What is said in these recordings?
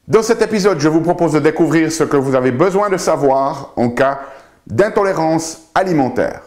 Dans cet épisode, je vous propose de découvrir ce que vous avez besoin de savoir en cas d'intolérance alimentaire.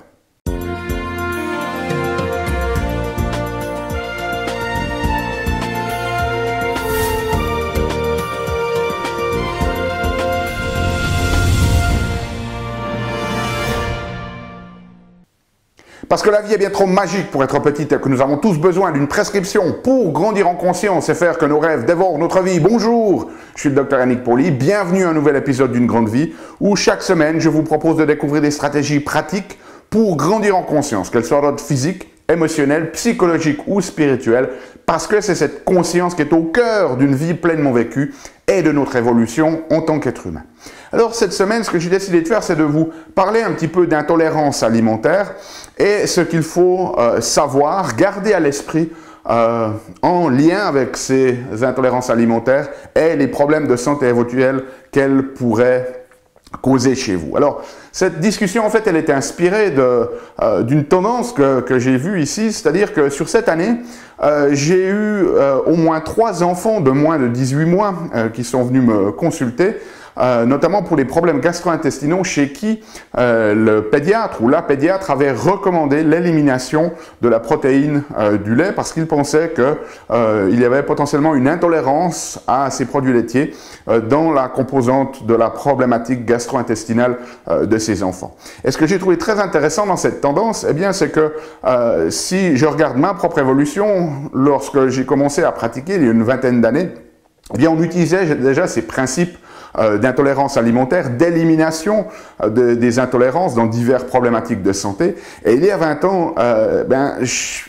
Parce que la vie est bien trop magique pour être petite et que nous avons tous besoin d'une prescription pour grandir en conscience et faire que nos rêves dévorent notre vie. Bonjour, je suis le Dr Yannick Pauly, bienvenue à un nouvel épisode d'une grande vie où chaque semaine je vous propose de découvrir des stratégies pratiques pour grandir en conscience, qu'elles soient d'ordre physique, émotionnel, psychologique ou spirituel, parce que c'est cette conscience qui est au cœur d'une vie pleinement vécue et de notre évolution en tant qu'être humain. Alors cette semaine, ce que j'ai décidé de faire, c'est de vous parler un petit peu d'intolérance alimentaire et ce qu'il faut savoir, garder à l'esprit en lien avec ces intolérances alimentaires et les problèmes de santé éventuels qu'elles pourraient causer chez vous. Alors, cette discussion, en fait, elle était inspirée d'une tendance que j'ai vue ici, c'est-à-dire que sur cette année, j'ai eu au moins 3 enfants de moins de 18 mois qui sont venus me consulter, notamment pour les problèmes gastro-intestinaux chez qui le pédiatre ou la pédiatre avait recommandé l'élimination de la protéine du lait parce qu'il pensait qu'il y avait potentiellement une intolérance à ces produits laitiers dans la composante de la problématique gastro-intestinale de ces enfants. Et ce que j'ai trouvé très intéressant dans cette tendance, eh bien, c'est que si je regarde ma propre évolution, lorsque j'ai commencé à pratiquer il y a une vingtaine d'années, eh bien, on utilisait déjà ces principes d'intolérance alimentaire, d'élimination des intolérances dans diverses problématiques de santé. Et il y a 20 ans,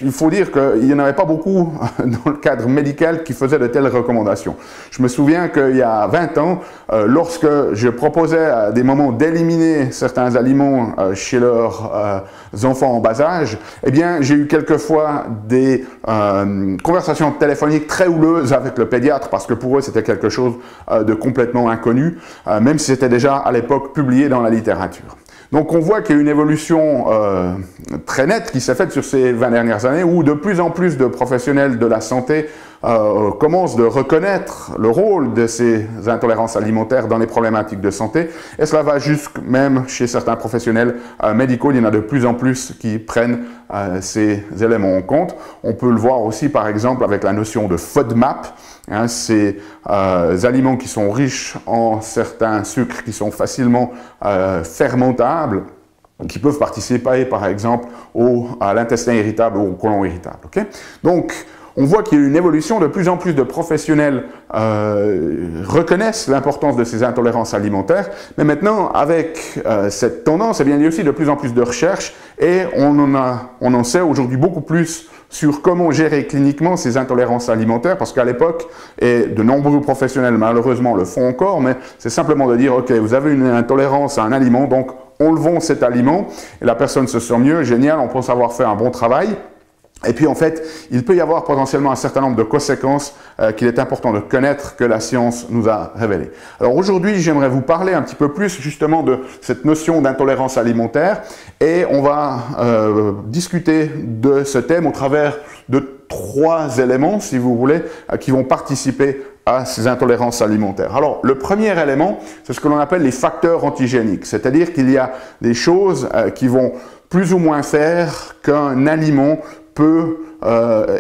il faut dire qu'il n'y en avait pas beaucoup dans le cadre médical qui faisaient de telles recommandations. Je me souviens qu'il y a 20 ans, lorsque je proposais à des mamans d'éliminer certains aliments chez leurs enfants en bas âge, eh bien, j'ai eu quelquefois des conversations téléphoniques très houleuses avec le pédiatre parce que pour eux, c'était quelque chose de complètement inconnu. Même si c'était déjà à l'époque publié dans la littérature. Donc on voit qu'il y a une évolution très nette qui s'est faite sur ces 20 dernières années où de plus en plus de professionnels de la santé commencent de reconnaître le rôle de ces intolérances alimentaires dans les problématiques de santé et cela va jusque même chez certains professionnels médicaux, il y en a de plus en plus qui prennent ces éléments en compte. On peut le voir aussi par exemple avec la notion de FODMAP, ces aliments qui sont riches en certains sucres qui sont facilement fermentables, qui peuvent participer par exemple à l'intestin irritable ou au côlon irritable. Okay? Donc, on voit qu'il y a une évolution, de plus en plus de professionnels reconnaissent l'importance de ces intolérances alimentaires, mais maintenant, avec cette tendance, eh bien, il y a aussi de plus en plus de recherches et on en sait aujourd'hui beaucoup plus sur comment gérer cliniquement ces intolérances alimentaires, parce qu'à l'époque, et de nombreux professionnels malheureusement le font encore, mais c'est simplement de dire, ok, vous avez une intolérance à un aliment, donc enlevons cet aliment, et la personne se sent mieux, génial, on pense avoir fait un bon travail. Et puis en fait, il peut y avoir potentiellement un certain nombre de conséquences qu'il est important de connaître que la science nous a révélées. Alors aujourd'hui, j'aimerais vous parler un petit peu plus justement de cette notion d'intolérance alimentaire et on va discuter de ce thème au travers de 3 éléments, si vous voulez, qui vont participer à ces intolérances alimentaires. Alors, le premier élément, c'est ce que l'on appelle les facteurs antigéniques, c'est-à-dire qu'il y a des choses qui vont plus ou moins faire qu'un aliment peut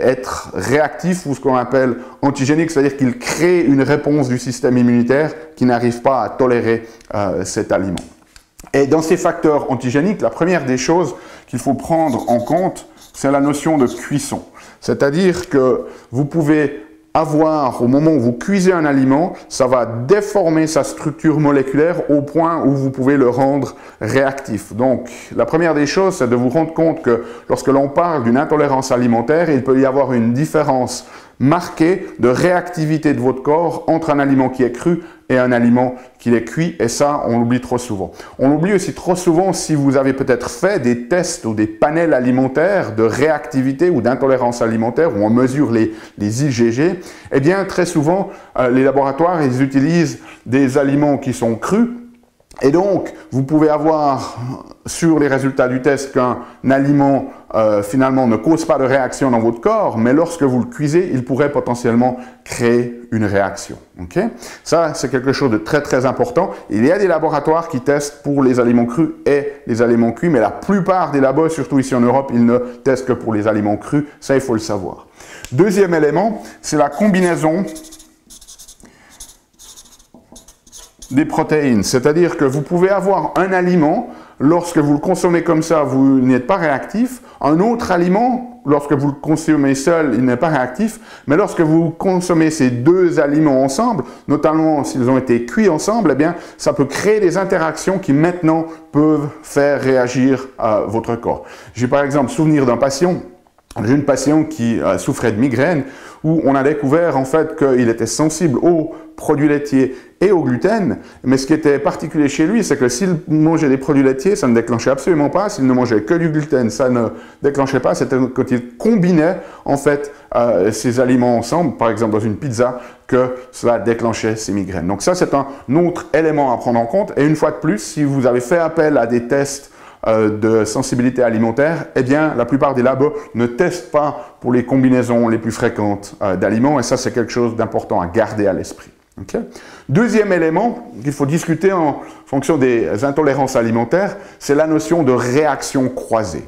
être réactif ou ce qu'on appelle antigénique, c'est-à-dire qu'il crée une réponse du système immunitaire qui n'arrive pas à tolérer cet aliment. Et dans ces facteurs antigéniques, la première des choses qu'il faut prendre en compte, c'est la notion de cuisson. C'est-à-dire que vous pouvez avoir, au moment où vous cuisez un aliment, ça va déformer sa structure moléculaire au point où vous pouvez le rendre réactif. Donc, la première des choses, c'est de vous rendre compte que lorsque l'on parle d'une intolérance alimentaire, il peut y avoir une différence marquée de réactivité de votre corps entre un aliment qui est cru et un aliment qui est cuit, et ça, on l'oublie trop souvent. On l'oublie aussi trop souvent si vous avez peut-être fait des tests ou des panels alimentaires de réactivité ou d'intolérance alimentaire où on mesure les IgG. Eh bien, très souvent, les laboratoires, ils utilisent des aliments qui sont crus Et donc, vous pouvez avoir sur les résultats du test qu'un aliment finalement ne cause pas de réaction dans votre corps, mais lorsque vous le cuisez, il pourrait potentiellement créer une réaction. Okay? Ça, c'est quelque chose de très très important. Il y a des laboratoires qui testent pour les aliments crus et les aliments cuits, mais la plupart des labos, surtout ici en Europe, ils ne testent que pour les aliments crus. Ça, il faut le savoir. Deuxième élément, c'est la combinaison des protéines, c'est-à-dire que vous pouvez avoir un aliment, lorsque vous le consommez comme ça, vous n'êtes pas réactif. Un autre aliment, lorsque vous le consommez seul, il n'est pas réactif. Mais lorsque vous consommez ces deux aliments ensemble, notamment s'ils ont été cuits ensemble, eh bien, ça peut créer des interactions qui maintenant peuvent faire réagir votre corps. J'ai par exemple souvenir d'un patient. J'ai une patiente qui souffrait de migraine où on a découvert en fait qu'il était sensible aux produits laitiers et au gluten, mais ce qui était particulier chez lui, c'est que s'il mangeait des produits laitiers, ça ne déclenchait absolument pas. S'il ne mangeait que du gluten, ça ne déclenchait pas. C'était quand il combinait en fait ces aliments ensemble, par exemple dans une pizza, que cela déclenchait ces migraines. Donc ça, c'est un autre élément à prendre en compte. Et une fois de plus, si vous avez fait appel à des tests de sensibilité alimentaire, eh bien, la plupart des labos ne testent pas pour les combinaisons les plus fréquentes d'aliments, et ça, c'est quelque chose d'important à garder à l'esprit. Okay? Deuxième élément qu'il faut discuter en fonction des intolérances alimentaires, c'est la notion de réaction croisée.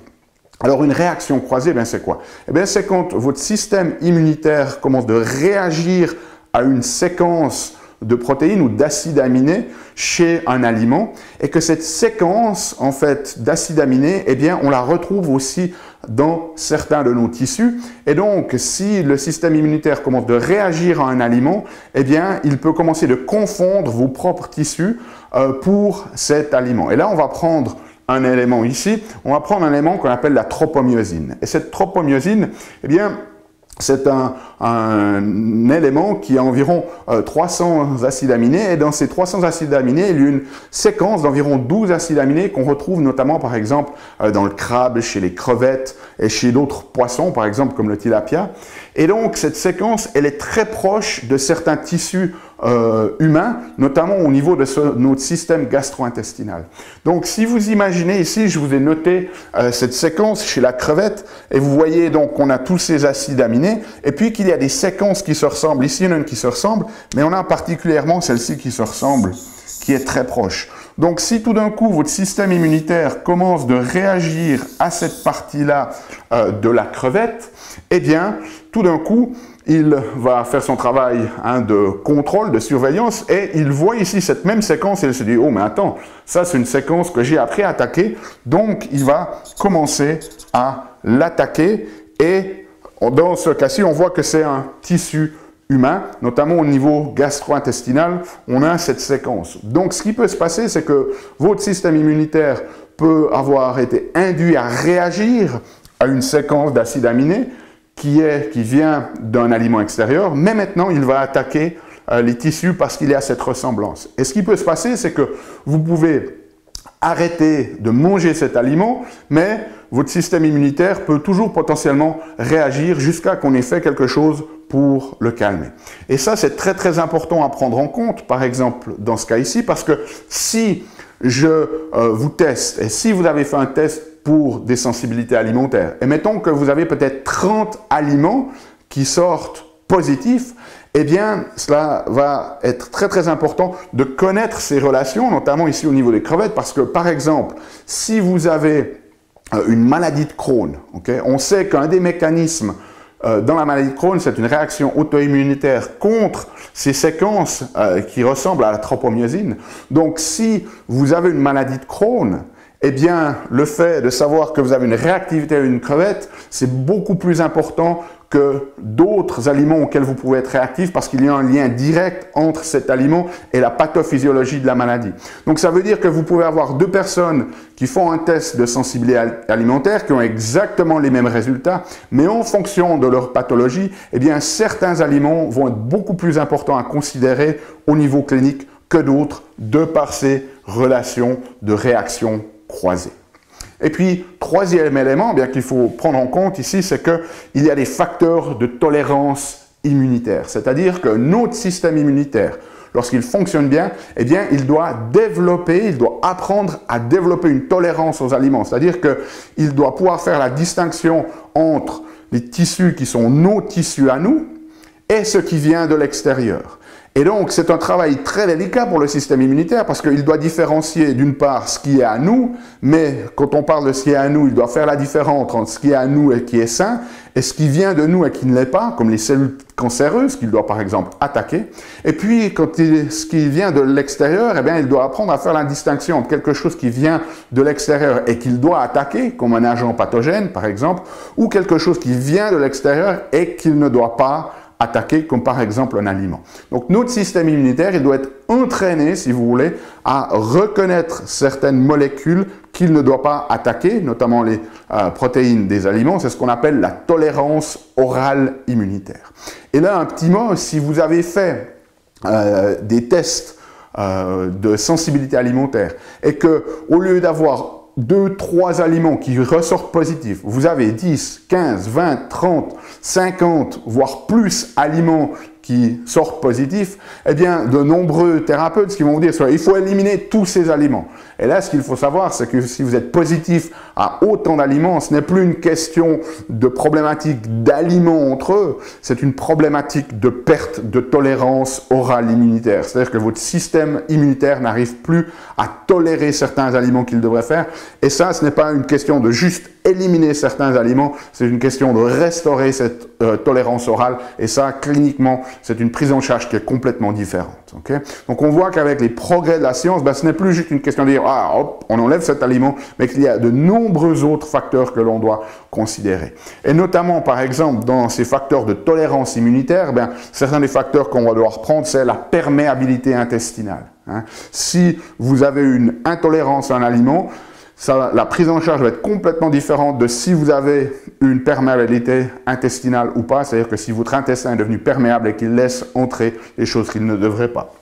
Alors, une réaction croisée, ben, c'est quoi? Eh bien, c'est quand votre système immunitaire commence de réagir à une séquence de protéines ou d'acides aminés chez un aliment et que cette séquence en fait d'acides aminés, eh bien, on la retrouve aussi dans certains de nos tissus. Et donc, si le système immunitaire commence de réagir à un aliment, eh bien, il peut commencer de confondre vos propres tissus pour cet aliment. Et là, on va prendre un élément ici, on va prendre un élément qu'on appelle la tropomyosine. Et cette tropomyosine, eh bien, c'est un élément qui a environ 300 acides aminés et dans ces 300 acides aminés, il y a une séquence d'environ 12 acides aminés qu'on retrouve notamment par exemple dans le crabe, chez les crevettes et chez d'autres poissons par exemple comme le tilapia. Et donc cette séquence, elle est très proche de certains tissus humains, notamment au niveau de notre système gastro-intestinal. Donc si vous imaginez ici, je vous ai noté cette séquence chez la crevette et vous voyez donc qu'on a tous ces acides aminés et puis qu'il y a des séquences qui se ressemblent. Ici, il y en a une qui se ressemble, mais on a particulièrement celle-ci qui se ressemble, qui est très proche. Donc si tout d'un coup, votre système immunitaire commence de réagir à cette partie-là de la crevette, eh bien, tout d'un coup, il va faire son travail de contrôle, de surveillance, et il voit ici cette même séquence et il se dit « Oh, mais attends, ça c'est une séquence que j'ai appris à attaquer », donc il va commencer à l'attaquer, et dans ce cas-ci, on voit que c'est un tissu humain, notamment au niveau gastro-intestinal, on a cette séquence. Donc ce qui peut se passer, c'est que votre système immunitaire peut avoir été induit à réagir à une séquence d'acides aminés, qui vient d'un aliment extérieur, mais maintenant il va attaquer les tissus parce qu'il y a cette ressemblance. Et ce qui peut se passer, c'est que vous pouvez arrêter de manger cet aliment, mais votre système immunitaire peut toujours potentiellement réagir jusqu'à qu'on ait fait quelque chose pour le calmer. Et ça, c'est très très important à prendre en compte, par exemple dans ce cas ici, parce que si je vous teste, et si vous avez fait un test pour des sensibilités alimentaires, et mettons que vous avez peut-être 30 aliments qui sortent positifs, eh bien, cela va être très très important de connaître ces relations, notamment ici au niveau des crevettes, parce que par exemple, si vous avez une maladie de Crohn, on sait qu'un des mécanismes dans la maladie de Crohn, c'est une réaction auto-immunitaire contre ces séquences qui ressemblent à la tropomyosine. Donc, si vous avez une maladie de Crohn, eh bien, le fait de savoir que vous avez une réactivité à une crevette, c'est beaucoup plus important que d'autres aliments auxquels vous pouvez être réactif parce qu'il y a un lien direct entre cet aliment et la pathophysiologie de la maladie. Donc, ça veut dire que vous pouvez avoir deux personnes qui font un test de sensibilité alimentaire, qui ont exactement les mêmes résultats, mais en fonction de leur pathologie, eh bien, certains aliments vont être beaucoup plus importants à considérer au niveau clinique que d'autres, de par ces relations de réaction croisées. Et puis, troisième élément bien qu'il faut prendre en compte ici, c'est qu'il y a des facteurs de tolérance immunitaire. C'est-à-dire que notre système immunitaire, lorsqu'il fonctionne bien, eh bien, il doit apprendre à développer une tolérance aux aliments. C'est-à-dire qu'il doit pouvoir faire la distinction entre les tissus qui sont nos tissus à nous et ce qui vient de l'extérieur. Et donc, c'est un travail très délicat pour le système immunitaire parce qu'il doit différencier d'une part ce qui est à nous, mais quand on parle de ce qui est à nous, il doit faire la différence entre ce qui est à nous et qui est sain, et ce qui vient de nous et qui ne l'est pas, comme les cellules cancéreuses qu'il doit par exemple attaquer. Et puis, ce qui vient de l'extérieur, eh bien, il doit apprendre à faire la distinction entre quelque chose qui vient de l'extérieur et qu'il doit attaquer, comme un agent pathogène par exemple, ou quelque chose qui vient de l'extérieur et qu'il ne doit pas attaquer, comme par exemple un aliment. Donc notre système immunitaire, il doit être entraîné, si vous voulez, à reconnaître certaines molécules qu'il ne doit pas attaquer, notamment les protéines des aliments. C'est ce qu'on appelle la tolérance orale immunitaire. Et là, un petit mot, si vous avez fait des tests de sensibilité alimentaire et que, au lieu d'avoir 2, 3 aliments qui ressortent positifs, vous avez 10, 15, 20, 30, 50, voire plus aliments qui sortent positifs, eh bien, de nombreux thérapeutes qui vont vous dire il faut éliminer tous ces aliments. Et là, ce qu'il faut savoir, c'est que si vous êtes positif à autant d'aliments, ce n'est plus une question de problématique d'aliments entre eux, c'est une problématique de perte de tolérance orale immunitaire. C'est-à-dire que votre système immunitaire n'arrive plus à tolérer certains aliments qu'il devrait faire. Et ça, ce n'est pas une question de juste éliminer certains aliments, c'est une question de restaurer cette tolérance orale. Et ça, cliniquement, c'est une prise en charge qui est complètement différente. Okay? Donc on voit qu'avec les progrès de la science, ce n'est plus juste une question de dire ah, hop, on enlève cet aliment, mais qu'il y a de nombreux autres facteurs que l'on doit considérer. Et notamment, par exemple, dans ces facteurs de tolérance immunitaire, certains des facteurs qu'on va devoir prendre, c'est la perméabilité intestinale. Hein. Si vous avez une intolérance à un aliment, la prise en charge va être complètement différente de si vous avez une perméabilité intestinale ou pas. C'est-à-dire que si votre intestin est devenu perméable et qu'il laisse entrer les choses qu'il ne devrait pas.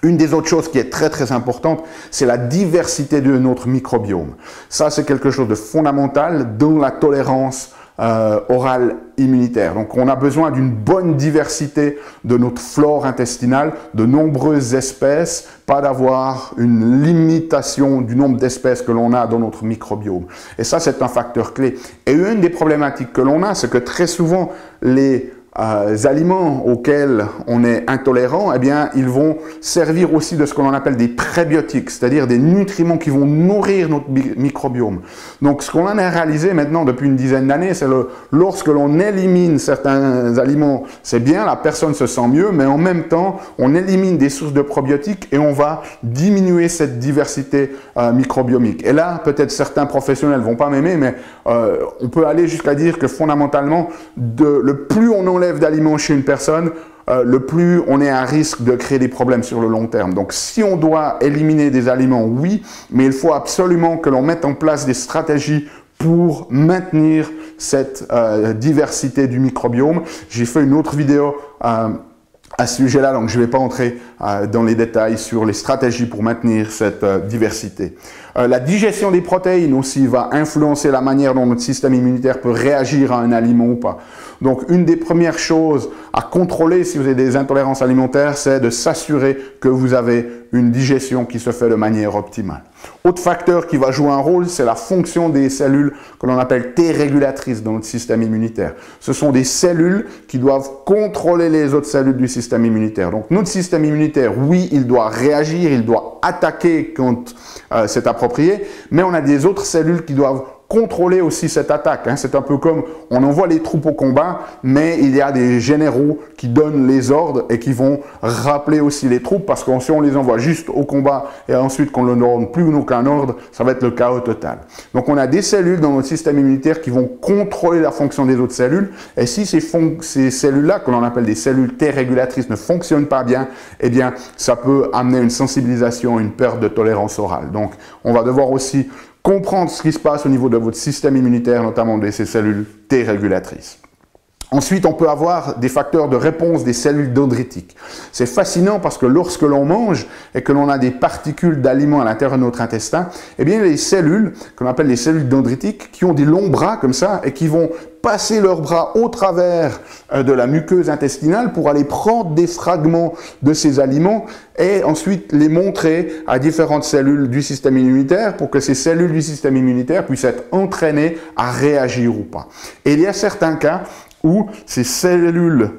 Une des autres choses qui est très très importante, c'est la diversité de notre microbiome. Ça, c'est quelque chose de fondamental dans la tolérance orale immunitaire. Donc, on a besoin d'une bonne diversité de notre flore intestinale, de nombreuses espèces, pas d'avoir une limitation du nombre d'espèces que l'on a dans notre microbiome. Et ça, c'est un facteur clé. Et une des problématiques que l'on a, c'est que très souvent, les aliments auxquels on est intolérant, eh bien, ils vont servir aussi de ce que l'on appelle des prébiotiques, c'est-à-dire des nutriments qui vont nourrir notre microbiome. Donc, ce qu'on a réalisé maintenant depuis une dizaine d'années, c'est lorsque l'on élimine certains aliments, c'est bien, la personne se sent mieux, mais en même temps, on élimine des sources de probiotiques et on va diminuer cette diversité microbiomique. Et là, peut-être certains professionnels vont pas m'aimer, mais on peut aller jusqu'à dire que fondamentalement, le plus on enlève d'aliments chez une personne, le plus on est à risque de créer des problèmes sur le long terme. Donc, si on doit éliminer des aliments, oui, mais il faut absolument que l'on mette en place des stratégies pour maintenir cette diversité du microbiome. J'ai fait une autre vidéo à ce sujet-là, donc je ne vais pas entrer dans les détails sur les stratégies pour maintenir cette diversité. La digestion des protéines aussi va influencer la manière dont notre système immunitaire peut réagir à un aliment ou pas. Donc, une des premières choses à contrôler si vous avez des intolérances alimentaires, c'est de s'assurer que vous avez une digestion qui se fait de manière optimale. Autre facteur qui va jouer un rôle, c'est la fonction des cellules que l'on appelle T-régulatrices dans notre système immunitaire. Ce sont des cellules qui doivent contrôler les autres cellules du système immunitaire. Donc, notre système immunitaire, oui, il doit réagir, il doit attaquer quand c'est approprié, mais on a des autres cellules qui doivent contrôler aussi cette attaque. Hein. C'est un peu comme on envoie les troupes au combat, mais il y a des généraux qui donnent les ordres et qui vont rappeler aussi les troupes, parce que si on les envoie juste au combat et ensuite qu'on ne leur donne plus aucun ordre, ça va être le chaos total. Donc on a des cellules dans notre système immunitaire qui vont contrôler la fonction des autres cellules, et si ces cellules-là, que l'on appelle des cellules T-régulatrices, ne fonctionnent pas bien, eh bien ça peut amener une sensibilisation, une perte de tolérance orale. Donc on va devoir aussi comprendre ce qui se passe au niveau de votre système immunitaire, notamment de ces cellules T-régulatrices. Ensuite, on peut avoir des facteurs de réponse des cellules dendritiques. C'est fascinant parce que lorsque l'on mange et que l'on a des particules d'aliments à l'intérieur de notre intestin, eh bien, les cellules, qu'on appelle les cellules dendritiques, qui ont des longs bras comme ça et qui vont passer leurs bras au travers de la muqueuse intestinale pour aller prendre des fragments de ces aliments et ensuite les montrer à différentes cellules du système immunitaire pour que ces cellules du système immunitaire puissent être entraînées à réagir ou pas. Et il y a certains cas où ces cellules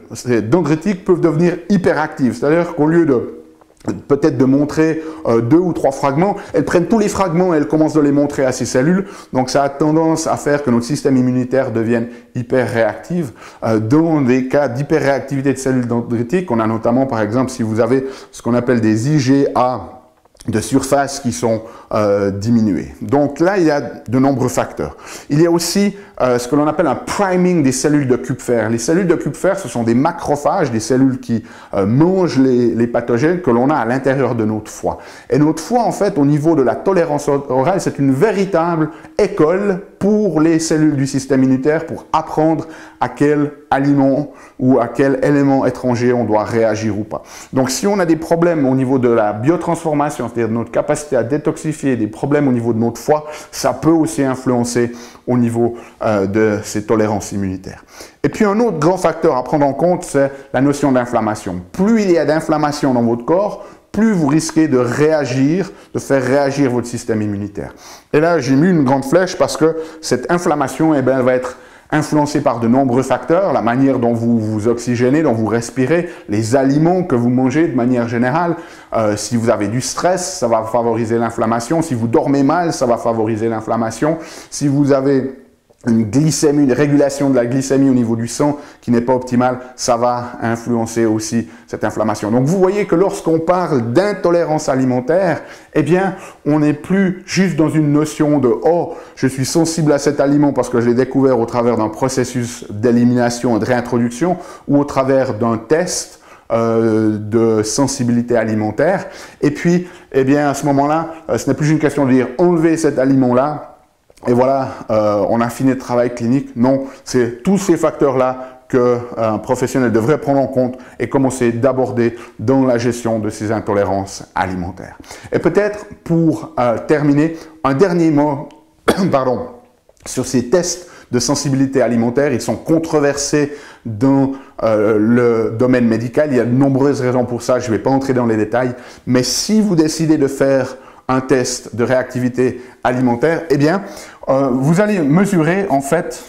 dendritiques peuvent devenir hyperactives, c'est-à-dire qu'au lieu de peut-être de montrer 2 ou 3 fragments, elles prennent tous les fragments et elles commencent de les montrer à ces cellules. Donc ça a tendance à faire que notre système immunitaire devienne hyper réactif. Dans des cas d'hyperréactivité de cellules dendritiques, on a notamment par exemple si vous avez ce qu'on appelle des IgA de surface qui sont diminués. Donc là, il y a de nombreux facteurs. Il y a aussi ce que l'on appelle un priming des cellules de Kupfer. Les cellules de Kupfer, ce sont des macrophages, des cellules qui mangent les pathogènes que l'on a à l'intérieur de notre foie. Et notre foie, en fait, au niveau de la tolérance orale, c'est une véritable école pour les cellules du système immunitaire pour apprendre à quel aliment ou à quel élément étranger on doit réagir ou pas. Donc si on a des problèmes au niveau de la biotransformation, c'est-à-dire de notre capacité à détoxifier, des problèmes au niveau de notre foie, ça peut aussi influencer au niveau de ces tolérances immunitaires. Et puis un autre grand facteur à prendre en compte, c'est la notion d'inflammation. Plus il y a d'inflammation dans votre corps, plus vous risquez de réagir, de faire réagir votre système immunitaire. Et là, j'ai mis une grande flèche parce que cette inflammation, eh bien, elle va être influencée par de nombreux facteurs, la manière dont vous vous oxygénez, dont vous respirez, les aliments que vous mangez de manière générale. Si vous avez du stress, ça va favoriser l'inflammation. Si vous dormez mal, ça va favoriser l'inflammation. Si vous avez une glycémie, une régulation de la glycémie au niveau du sang qui n'est pas optimale, ça va influencer aussi cette inflammation. Donc vous voyez que lorsqu'on parle d'intolérance alimentaire, eh bien on n'est plus juste dans une notion de « oh, je suis sensible à cet aliment parce que je l'ai découvert au travers d'un processus d'élimination et de réintroduction ou au travers d'un test de sensibilité alimentaire. » Et puis, eh bien à ce moment-là, ce n'est plus une question de dire « enlevez cet aliment-là » et voilà, on a fini le travail clinique. Non, c'est tous ces facteurs-là qu'un professionnel devrait prendre en compte et commencer d'aborder dans la gestion de ces intolérances alimentaires. Et peut-être pour terminer, un dernier mot pardon, sur ces tests de sensibilité alimentaire. Ils sont controversés dans le domaine médical. Il y a de nombreuses raisons pour ça, je ne vais pas entrer dans les détails. Mais si vous décidez de faire un test de réactivité alimentaire, eh bien, vous allez mesurer en fait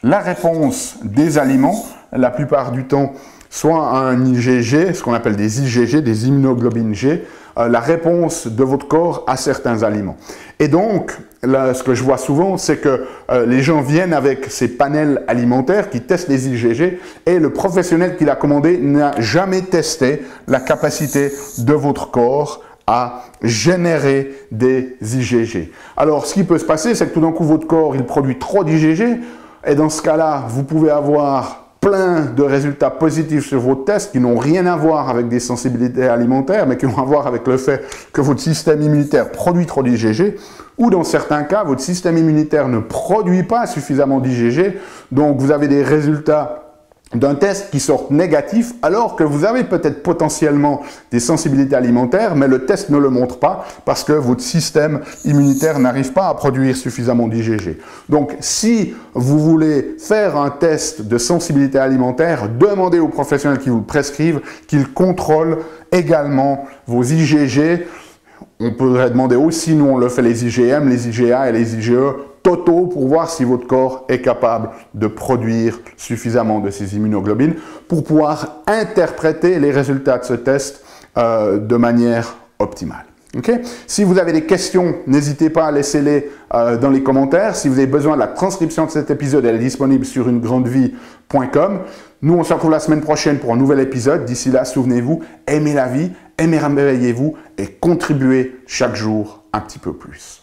la réponse des aliments, la plupart du temps, soit un IgG, ce qu'on appelle des IgG, des immunoglobulines G, la réponse de votre corps à certains aliments. Et donc, là, ce que je vois souvent, c'est que les gens viennent avec ces panels alimentaires qui testent les IgG et le professionnel qui l'a commandé n'a jamais testé la capacité de votre corps à générer des IgG. Alors, ce qui peut se passer, c'est que tout d'un coup, votre corps, il produit trop d'IgG, et dans ce cas-là, vous pouvez avoir plein de résultats positifs sur vos tests qui n'ont rien à voir avec des sensibilités alimentaires, mais qui ont à voir avec le fait que votre système immunitaire produit trop d'IgG, ou dans certains cas, votre système immunitaire ne produit pas suffisamment d'IgG, donc vous avez des résultats d'un test qui sortent négatifs alors que vous avez peut-être potentiellement des sensibilités alimentaires, mais le test ne le montre pas parce que votre système immunitaire n'arrive pas à produire suffisamment d'IgG. Donc, si vous voulez faire un test de sensibilité alimentaire, demandez aux professionnels qui vous le prescrivent qu'ils contrôlent également vos IgG. On pourrait demander aussi, nous on le fait les IgM, les IgA et les IgE totaux pour voir si votre corps est capable de produire suffisamment de ces immunoglobulines pour pouvoir interpréter les résultats de ce test de manière optimale. Okay? Si vous avez des questions, n'hésitez pas à laisser-les dans les commentaires. Si vous avez besoin de la transcription de cet épisode, elle est disponible sur unegrandevie.com. Nous, on se retrouve la semaine prochaine pour un nouvel épisode. D'ici là, souvenez-vous, aimez la vie, émerveillez-vous et contribuez chaque jour un petit peu plus.